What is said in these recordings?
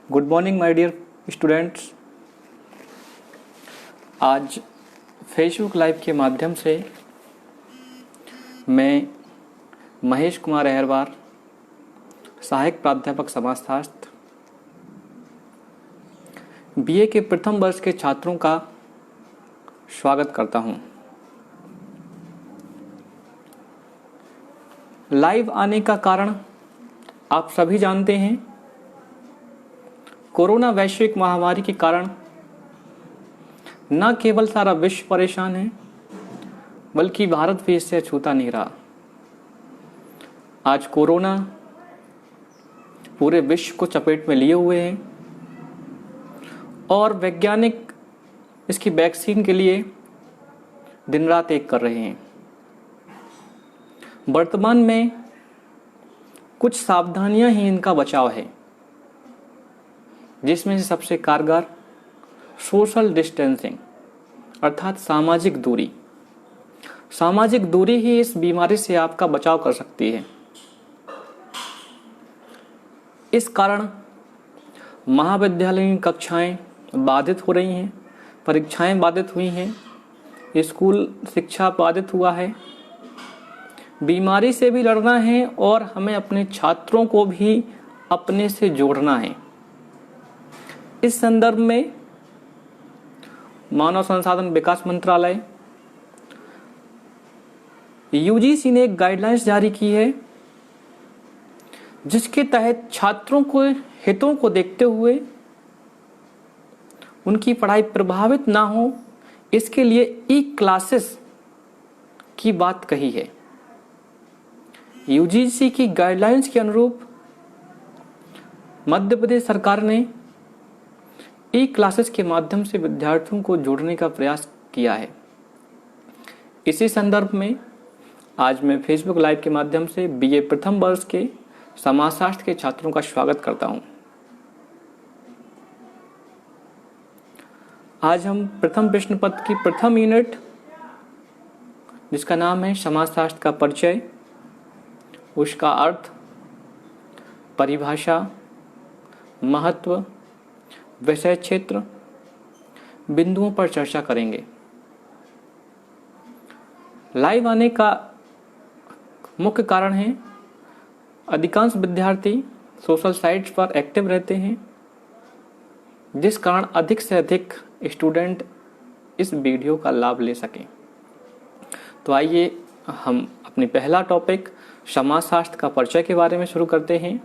Good morning my dear students. आज Facebook live के माध्यम से मैं महेश कुमार अहरवार, सहायक प्राध्यापक समाजशास्त्र, बीए के प्रथम वर्ष के छात्रों का स्वागत करता हूं। लाइव आने का कारण आप सभी जानते हैं। कोरोना वैश्विक महामारी के कारण न केवल सारा विश्व परेशान है, बल्कि भारत भी इससे अछूता नहीं रहा। आज कोरोना पूरे विश्व को चपेट में लिए हुए है और वैज्ञानिक इसकी वैक्सीन के लिए दिन रात एक कर रहे हैं। वर्तमान में कुछ सावधानियां ही इनका बचाव है, जिसमें से सबसे कारगर सोशल डिस्टेंसिंग अर्थात सामाजिक दूरी। सामाजिक दूरी ही इस बीमारी से आपका बचाव कर सकती है। इस कारण महाविद्यालयीन कक्षाएं बाधित हो रही हैं, परीक्षाएं बाधित हुई हैं, स्कूल शिक्षा बाधित हुआ है। बीमारी से भी लड़ना है और हमें अपने छात्रों को भी अपने से जोड़ना है। इस संदर्भ में मानव संसाधन विकास मंत्रालय यूजीसी ने एक गाइडलाइंस जारी की है, जिसके तहत छात्रों को हितों को देखते हुए उनकी पढ़ाई प्रभावित ना हो, इसके लिए ई क्लासेस की बात कही है। यूजीसी की गाइडलाइंस के अनुरूप मध्य प्रदेश सरकार ने ई क्लासेस के माध्यम से विद्यार्थियों को जोड़ने का प्रयास किया है। इसी संदर्भ में आज मैं फेसबुक लाइव के माध्यम से बीए प्रथम वर्ष के समाजशास्त्र के छात्रों का स्वागत करता हूं। आज हम प्रथम प्रश्न पत्र की प्रथम यूनिट, जिसका नाम है समाजशास्त्र का परिचय, उसका अर्थ, परिभाषा, महत्व, विषय क्षेत्र बिंदुओं पर चर्चा करेंगे। लाइव आने का मुख्य कारण है अधिकांश विद्यार्थी सोशल साइट्स पर एक्टिव रहते हैं, जिस कारण अधिक से अधिक स्टूडेंट इस वीडियो का लाभ ले सकें। तो आइए हम अपनी पहला टॉपिक समाजशास्त्र का परिचय के बारे में शुरू करते हैं।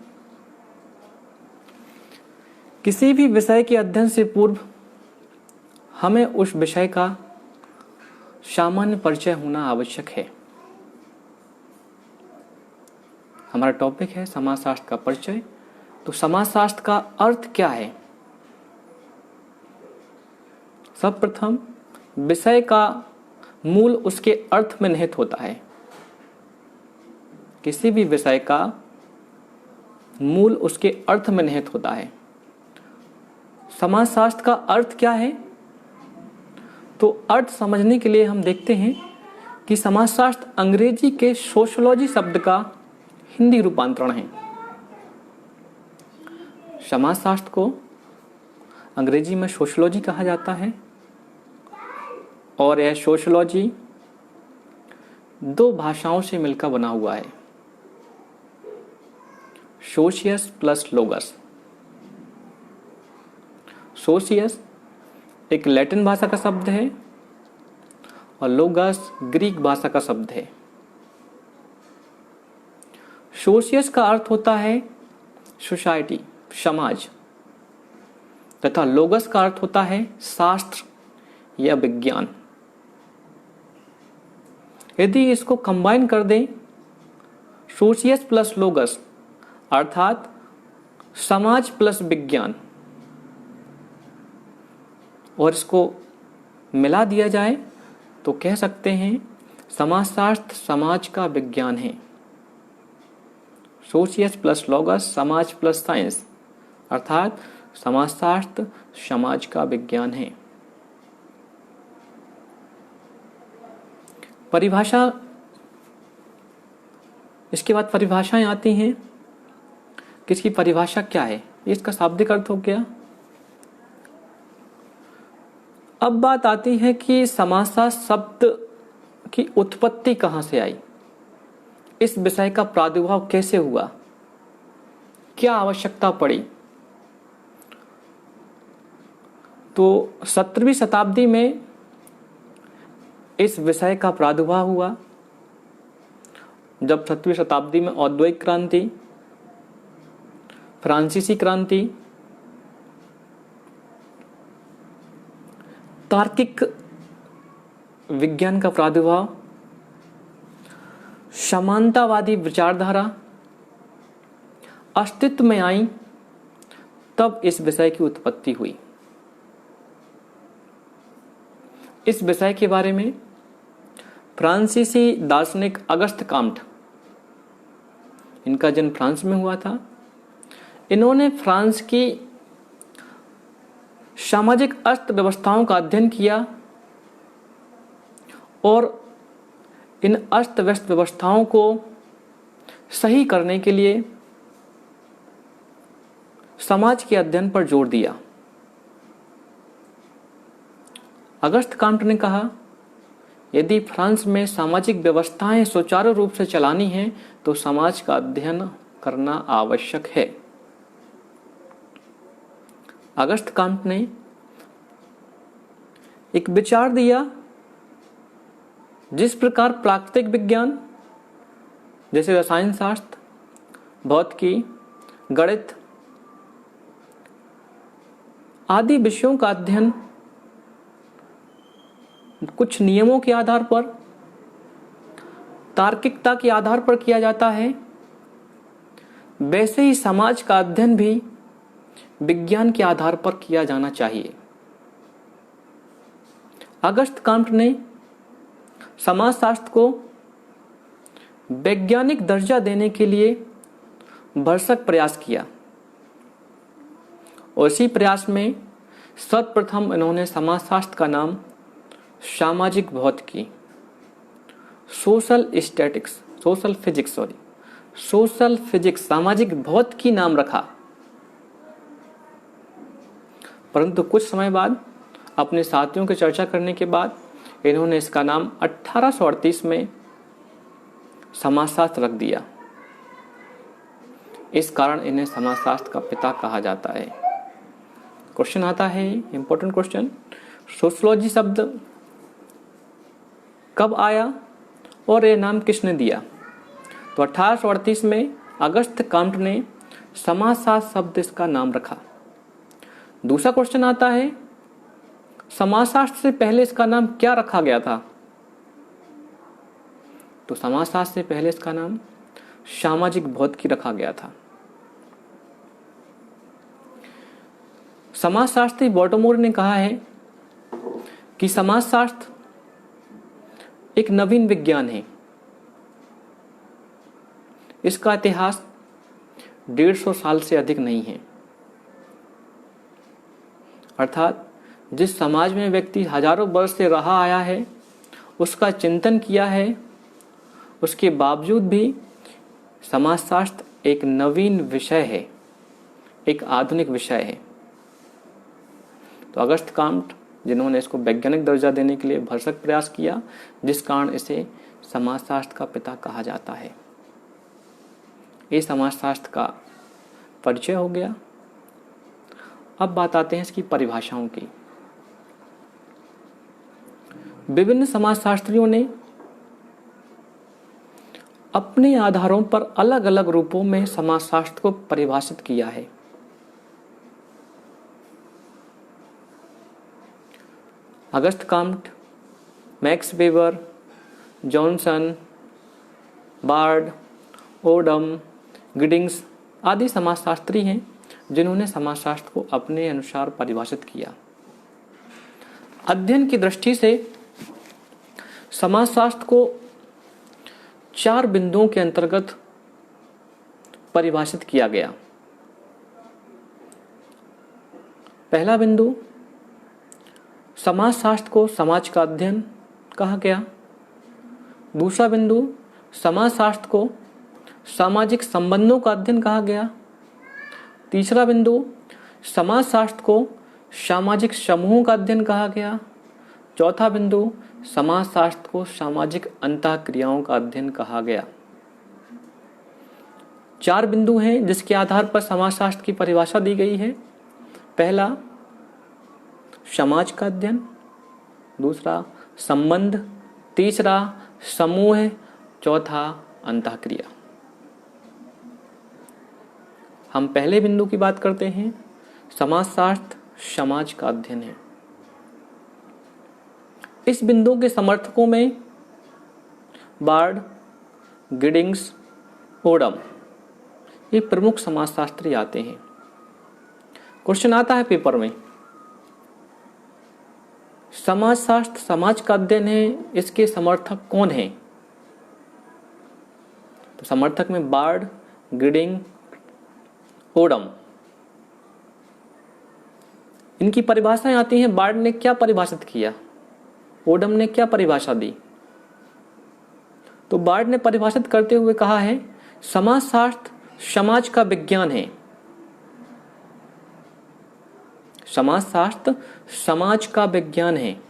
किसी भी विषय के अध्ययन से पूर्व हमें उस विषय का सामान्य परिचय होना आवश्यक है। हमारा टॉपिक है समाजशास्त्र का परिचय। तो समाजशास्त्र का अर्थ क्या है? सर्वप्रथम विषय का मूल उसके अर्थ में निहित होता है। किसी भी विषय का मूल उसके अर्थ में निहित होता है। समाजशास्त्र का अर्थ क्या है? तो अर्थ समझने के लिए हम देखते हैं कि समाजशास्त्र अंग्रेजी के सोशियोलॉजी शब्द का हिंदी रूपांतरण है। समाजशास्त्र को अंग्रेजी में सोशियोलॉजी कहा जाता है और यह सोशियोलॉजी दो भाषाओं से मिलकर बना हुआ है, सोशियस प्लस लोगस। सोशियस एक लैटिन भाषा का शब्द है और लोगस ग्रीक भाषा का शब्द है। सोशियस का अर्थ होता है सोसाइटी, समाज, तथा लोगस का अर्थ होता है शास्त्र या विज्ञान। यदि इसको कंबाइन कर दें, सोशियस प्लस लोगस अर्थात समाज प्लस विज्ञान, और इसको मिला दिया जाए तो कह सकते हैं समाजशास्त्र समाज का विज्ञान है। सोशियस प्लस लोगस, समाज प्लस साइंस, अर्थात समाजशास्त्र समाज का विज्ञान है। परिभाषा, इसके बाद परिभाषाएं आती हैं कि इसकी परिभाषा क्या है। इसका शाब्दिक अर्थ हो गया। अब बात आती है कि समाजशास्त्र शब्द की उत्पत्ति कहां से आई, इस विषय का प्रादुर्भाव कैसे हुआ, क्या आवश्यकता पड़ी। तो 17वीं शताब्दी में इस विषय का प्रादुर्भाव हुआ, जब 17वीं शताब्दी में औद्योगिक क्रांति, फ्रांसीसी क्रांति, तार्किक विज्ञान का प्रादुर्भाव, समानतावादी विचारधारा अस्तित्व में आई, तब इस विषय की उत्पत्ति हुई। इस विषय के बारे में फ्रांसीसी दार्शनिक अगस्त काम्ट, इनका जन्म फ्रांस में हुआ था। इन्होंने फ्रांस की सामाजिक अर्थव्यवस्थाओं का अध्ययन किया और इन अस्त व्यस्त व्यवस्थाओं को सही करने के लिए समाज के अध्ययन पर जोर दिया। अगस्त काम्ट ने कहा, यदि फ्रांस में सामाजिक व्यवस्थाएं सुचारू रूप से चलानी हैं तो समाज का अध्ययन करना आवश्यक है। अगस्त काम्ट ने एक विचार दिया, जिस प्रकार प्राकृतिक विज्ञान जैसे रसायन शास्त्र, भौतिकी, गणित आदि विषयों का अध्ययन कुछ नियमों के आधार पर, तार्किकता के आधार पर किया जाता है, वैसे ही समाज का अध्ययन भी विज्ञान के आधार पर किया जाना चाहिए। अगस्त काम्ट ने समाजशास्त्र को वैज्ञानिक दर्जा देने के लिए भरसक प्रयास किया और इसी प्रयास में सर्वप्रथम इन्होंने समाजशास्त्र का नाम सामाजिक भौतिकी, सोशल फिजिक्स, सामाजिक भौतिकी नाम रखा। परंतु कुछ समय बाद अपने साथियों की चर्चा करने के बाद इन्होंने इसका नाम 1838 में समाजशास्त्र रख दिया। इस कारण इन्हें समाजशास्त्र का पिता कहा जाता है। क्वेश्चन आता है, इंपॉर्टेंट क्वेश्चन, सोशियोलॉजी शब्द कब आया और यह नाम किसने दिया? तो 1838 में अगस्त काम्ट ने समाजशास्त्र शब्द इसका नाम रखा। दूसरा क्वेश्चन आता है, समाजशास्त्र से पहले इसका नाम क्या रखा गया था? तो समाजशास्त्र से पहले इसका नाम सामाजिक भौतिकी रखा गया था। समाजशास्त्री बॉटमोर ने कहा है कि समाजशास्त्र एक नवीन विज्ञान है। इसका इतिहास 150 साल से अधिक नहीं है। अर्थात जिस समाज में व्यक्ति हजारों वर्ष से रहा आया है, उसका चिंतन किया है, उसके बावजूद भी समाजशास्त्र एक नवीन विषय है, एक आधुनिक विषय है। तो अगस्त काम्ट, जिन्होंने इसको वैज्ञानिक दर्जा देने के लिए भरसक प्रयास किया, जिस कारण इसे समाजशास्त्र का पिता कहा जाता है। ये समाजशास्त्र का परिचय हो गया। अब बात आते हैं इसकी परिभाषाओं की। विभिन्न समाजशास्त्रियों ने अपने आधारों पर अलग अलग रूपों में समाजशास्त्र को परिभाषित किया है। August Comte, Max Weber, Johnson, Bard, Odum, Giddings आदि समाजशास्त्री हैं जिन्होंने समाजशास्त्र को अपने अनुसार परिभाषित किया। अध्ययन की दृष्टि से समाजशास्त्र को 4 बिंदुओं के अंतर्गत परिभाषित किया गया। पहला बिंदु, समाजशास्त्र को समाज का अध्ययन कहा गया। दूसरा बिंदु, समाजशास्त्र को सामाजिक संबंधों का अध्ययन कहा गया। तीसरा बिंदु, समाजशास्त्र को सामाजिक समूहों का अध्ययन कहा गया। चौथा बिंदु, समाजशास्त्र को सामाजिक अंतःक्रियाओं का अध्ययन कहा गया। 4 बिंदु हैं जिसके आधार पर समाजशास्त्र की परिभाषा दी गई है। पहला, समाज का अध्ययन। दूसरा, संबंध। तीसरा, समूह। चौथा, अंतःक्रिया। हम पहले बिंदु की बात करते हैं। समाजशास्त्र समाज का अध्ययन है। इस बिंदु के समर्थकों में बार्ड, गिडिंग्स, ओडम ये प्रमुख समाजशास्त्री आते हैं। क्वेश्चन आता है पेपर में, समाजशास्त्र समाज का अध्ययन है, इसके समर्थक कौन हैं? तो समर्थक में बार्ड, गिडिंग, ओडम, इनकी परिभाषाएं आती हैं। बार्ड ने क्या परिभाषित किया, ओडम ने क्या परिभाषा दी? तो बार्ड ने परिभाषित करते हुए कहा है, समाजशास्त्र समाज का विज्ञान है। समाजशास्त्र समाज का विज्ञान है।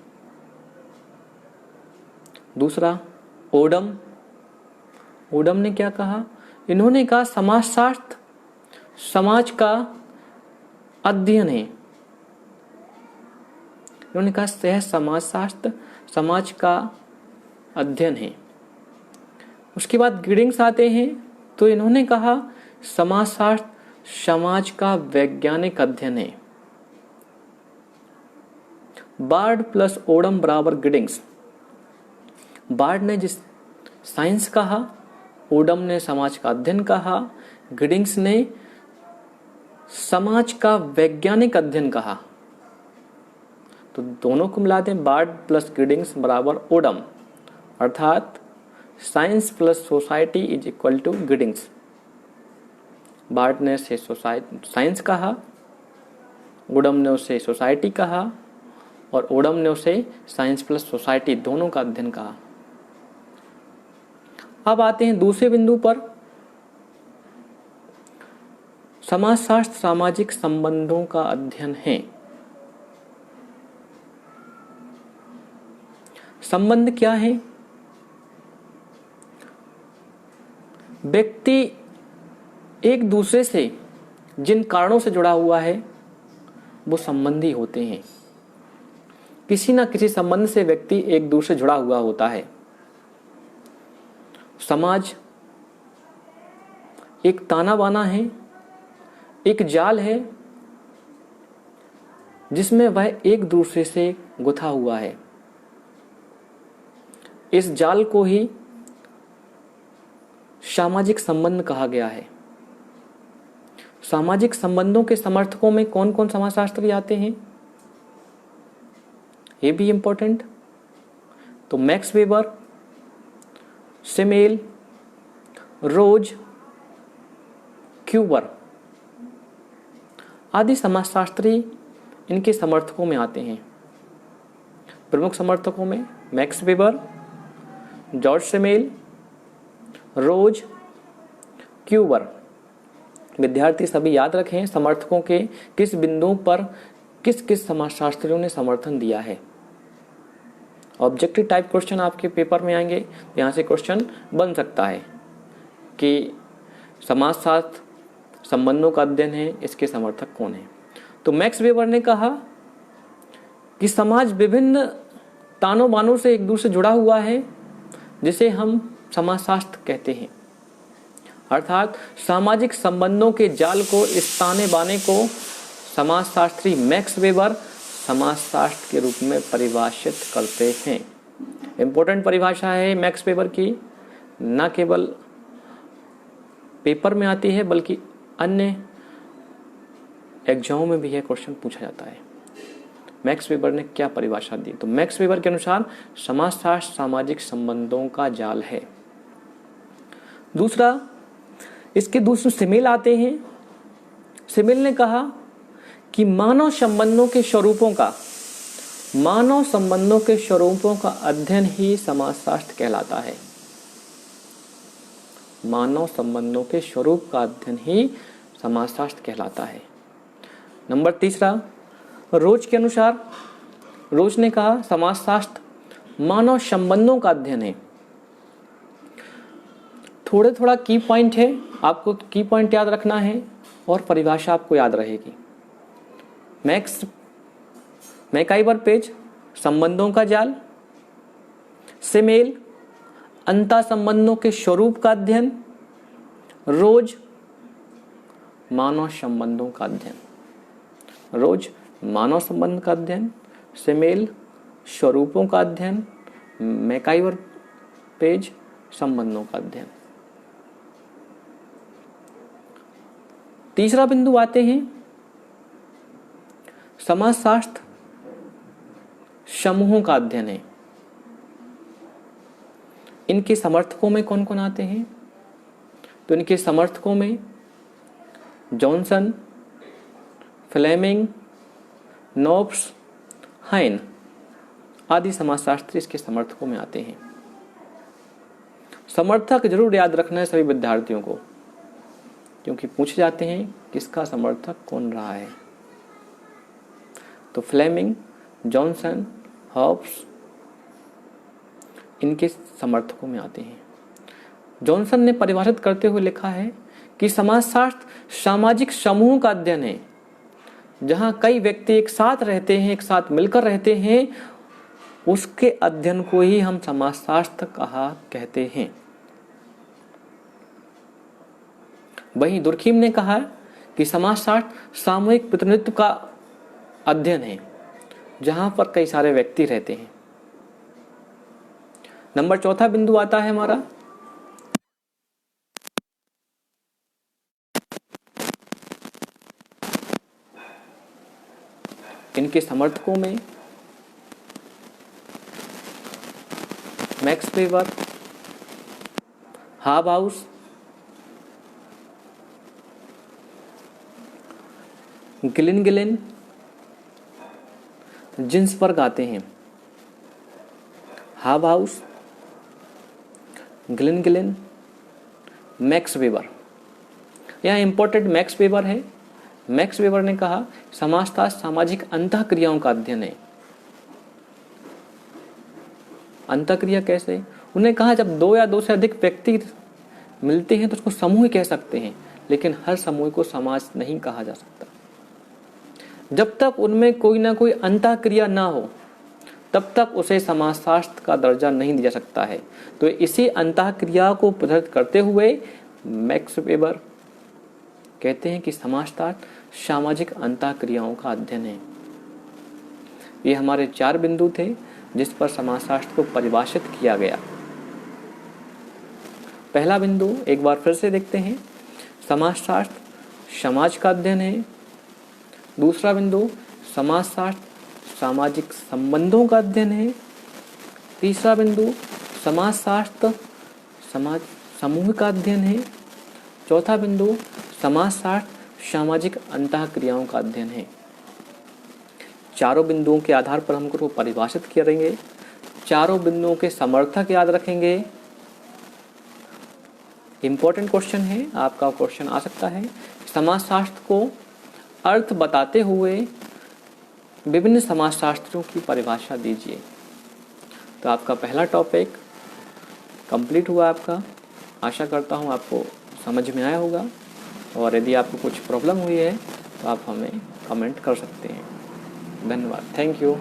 दूसरा, ओडम, ओडम ने क्या कहा? इन्होंने कहा समाजशास्त्र समाज का अध्ययन है। इन्होंने कहा यह समाजशास्त्र समाज का अध्ययन है। उसके बाद गिडिंग्स आते हैं, तो इन्होंने कहा समाजशास्त्र समाज का वैज्ञानिक अध्ययन है। बार्ड प्लस ओडम बराबर गिडिंग्स। बार्ड ने जिस साइंस कहा, ओडम ने समाज का अध्ययन कहा, गिडिंग्स ने समाज का वैज्ञानिक अध्ययन कहा। तो दोनों को मिला दें, बार्ड प्लस गिडिंग्स बराबर ओडम, अर्थात science plus society is equal to Giddings. Bard ने उसे साइंस कहा, ओडम ने उसे सोसाइटी कहा, और ओडम ने उसे साइंस प्लस सोसाइटी दोनों का अध्ययन कहा। अब आते हैं दूसरे बिंदु पर, समाजशास्त्र सामाजिक संबंधों का अध्ययन है। संबंध क्या है? व्यक्ति एक दूसरे से जिन कारणों से जुड़ा हुआ है वो संबंधी होते हैं। किसी ना किसी संबंध से व्यक्ति एक दूसरे से जुड़ा हुआ होता है। समाज एक ताना बाना है, एक जाल है जिसमें वह एक दूसरे से गुथा हुआ है। इस जाल को ही सामाजिक संबंध कहा गया है। सामाजिक संबंधों के समर्थकों में कौन कौन समाजशास्त्री आते हैं, ये भी इंपॉर्टेंट। तो मैक्स वेबर, सेमेल, रोज, क्यूबर आदि समाजशास्त्री इनके समर्थकों में आते हैं। प्रमुख समर्थकों में मैक्स वेबर, जॉर्ज सेमेल, रोज, क्यूबर। विद्यार्थी सभी याद रखें समर्थकों के किस बिंदुओं पर किस किस समाजशास्त्रियों ने समर्थन दिया है। ऑब्जेक्टिव टाइप क्वेश्चन आपके पेपर में आएंगे, यहाँ से क्वेश्चन बन सकता है कि समाजशास्त्र संबंधों का अध्ययन है, इसके समर्थक कौन है। तो मैक्स वेबर ने कहा कि समाज विभिन्न तानों बानों से एक दूसरे से जुड़ा हुआ है, जिसे हम समाजशास्त्र कहते हैं। अर्थात सामाजिक संबंधों के जाल को, इस ताने बाने को समाजशास्त्री मैक्स वेबर समाजशास्त्र के रूप में परिभाषित करते हैं। इंपॉर्टेंट परिभाषा है मैक्स वेबर की, न केवल पेपर में आती है बल्कि अन्य एग्जामों में भी यह क्वेश्चन पूछा जाता है। मैक्स वेबर ने क्या परिभाषा दी? तो मैक्स वेबर के अनुसार समाजशास्त्र सामाजिक संबंधों का जाल है। दूसरा, इसके दूसरे सेमेल आते हैं। सेमेल ने कहा कि मानव संबंधों के स्वरूपों का अध्ययन ही समाजशास्त्र कहलाता है। मानव संबंधों के स्वरूप का अध्ययन ही समाजशास्त्र कहलाता है। नंबर तीसरा, रोज के अनुसार, रोज ने कहा समाजशास्त्र मानव संबंधों का अध्ययन है। थोड़ा की पॉइंट है, आपको की पॉइंट याद रखना है और परिभाषा आपको याद रहेगी। मैकाइवर पेज, संबंधों का जाल। सेमेल, अंतर संबंधों के स्वरूप का अध्ययन। रोज, मानव संबंधों का अध्ययन। रोज, मानव संबंध का अध्ययन। सेमेल, स्वरूपों का अध्ययन। मैकाइवर पेज, संबंधों का अध्ययन। तीसरा बिंदु आते हैं, समाजशास्त्र समूहों का अध्ययन है। इनके समर्थकों में कौन कौन आते हैं? तो इनके समर्थकों में जॉनसन, फ्लेमिंग, नोब्स, हाइन आदि समाजशास्त्री इसके समर्थकों में आते हैं। समर्थक जरूर याद रखना है सभी विद्यार्थियों को, क्योंकि पूछे जाते हैं किसका समर्थक कौन रहा है। तो फ्लेमिंग, जॉनसन, हॉब्स इनके समर्थकों में आते हैं। जॉनसन ने परिभाषित करते हुए लिखा है कि समाजशास्त्र सामाजिक समूहों का अध्ययन है, जहां कई व्यक्ति एक साथ रहते हैं, एक साथ मिलकर रहते हैं, उसके अध्ययन को ही हम समाजशास्त्र कहते हैं। वहीं दुर्खीम ने कहा कि समाजशास्त्र सामूहिक प्रतिनिधित्व का अध्ययन है, जहां पर कई सारे व्यक्ति रहते हैं। नंबर चौथा बिंदु आता है हमारा इनके समर्थकों में मैक्स वेबर, हाबाउस, गिलिन, जिन्सबर्ग आते हैं। हाबाउस, गिलिन, मैक्स वेबर। यहाँ इंपॉर्टेंट मैक्स वेबर है। मैक्स वेबर ने कहा समाजशास्त्र सामाजिक अंतःक्रियाओं का अध्ययन है। अंतःक्रिया कैसे? उन्होंने कहा जब दो या दो से अधिक व्यक्ति मिलते हैं तो उसको समूह कह सकते हैं, लेकिन हर समूह को समाज नहीं कहा जा सकता। जब तक उनमें कोई ना कोई अंतःक्रिया ना हो तब तक उसे समाजशास्त्र का दर्जा नहीं दिया जा सकता है। तो इसी अंतःक्रिया को प्रदर्शित करते हुए मैक्स वेबर कहते हैं कि समाजशास्त्र सामाजिक अंतःक्रियाओं का अध्ययन है। ये हमारे 4 बिंदु थे जिस पर समाजशास्त्र को परिभाषित किया गया। पहला बिंदु एक बार फिर से देखते हैं, समाजशास्त्र समाज का अध्ययन है। दूसरा बिंदु, समाजशास्त्र सामाजिक संबंधों का अध्ययन है। तीसरा बिंदु, समाजशास्त्र समाज समूह का अध्ययन है। चौथा बिंदु, समाजशास्त्र सामाजिक अंतःक्रियाओं का अध्ययन है। चारों बिंदुओं के आधार पर हम को परिभाषित करेंगे, चारों बिंदुओं के समर्थक याद रखेंगे। इंपॉर्टेंट क्वेश्चन है, आपका क्वेश्चन आ सकता है, समाजशास्त्र को अर्थ बताते हुए विभिन्न समाजशास्त्रियों की परिभाषा दीजिए। तो आपका पहला टॉपिक कंप्लीट हुआ आपका। आशा करता हूँ आपको समझ में आया होगा, और यदि आपको कुछ प्रॉब्लम हुई है तो आप हमें कमेंट कर सकते हैं। धन्यवाद। Thank you.